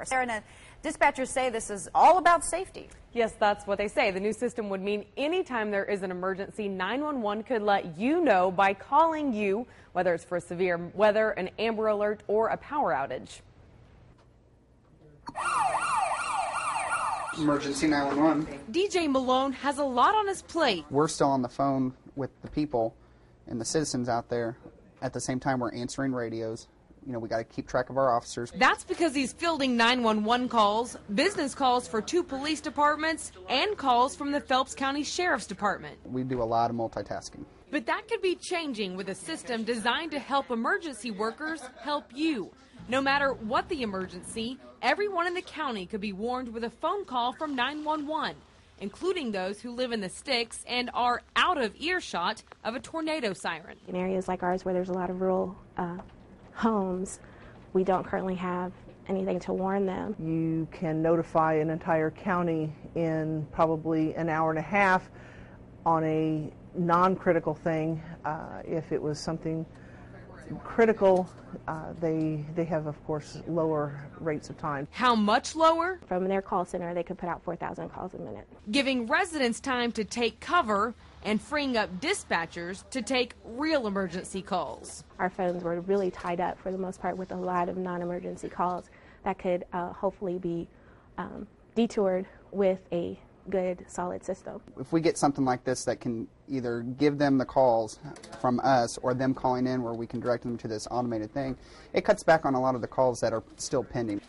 Sarah, now, dispatchers say this is all about safety. Yes, that's what they say. The new system would mean anytime there is an emergency, 911 could let you know by calling you, whether it's for severe weather, an Amber Alert, or a power outage. Emergency 911. DJ Malone has a lot on his plate. We're still on the phone with the people and the citizens out there. At the same time, we're answering radios. You know, we got to keep track of our officers. That's because he's fielding 911 calls, business calls for 2 police departments, and calls from the Phelps County Sheriff's Department. We do a lot of multitasking. But that could be changing with a system designed to help emergency workers help you. No matter what the emergency, everyone in the county could be warned with a phone call from 911, including those who live in the sticks and are out of earshot of a tornado siren. In areas like ours where there's a lot of rural homes, we don't currently have anything to warn them. You can notify an entire county in probably an hour and a half on a non-critical thing. If it was something critical, they have, of course, lower rates of time. How much lower? From their call center, they could put out 4,000 calls a minute. Giving residents time to take cover and freeing up dispatchers to take real emergency calls. Our phones were really tied up for the most part with a lot of non-emergency calls that could hopefully be detoured with a good, solid system. If we get something like this that can either give them the calls from us or them calling in where we can direct them to this automated thing, it cuts back on a lot of the calls that are still pending.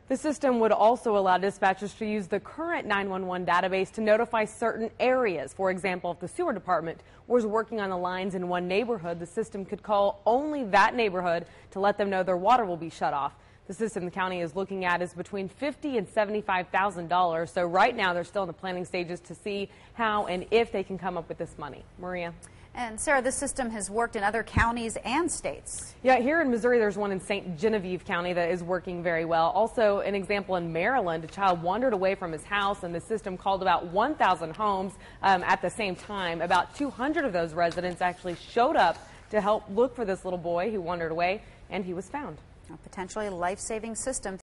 The system would also allow dispatchers to use the current 911 database to notify certain areas. For example, if the sewer department was working on the lines in one neighborhood, the system could call only that neighborhood to let them know their water will be shut off. The system the county is looking at is between $50,000 and $75,000. So right now they're still in the planning stages to see how and if they can come up with this money. Maria. And Sarah, this system has worked in other counties and states. Yeah, here in Missouri, there's one in St. Genevieve County that is working very well. Also, an example in Maryland, a child wandered away from his house, and the system called about 1,000 homes at the same time. About 200 of those residents actually showed up to help look for this little boy who wandered away, and he was found. A potentially life-saving system.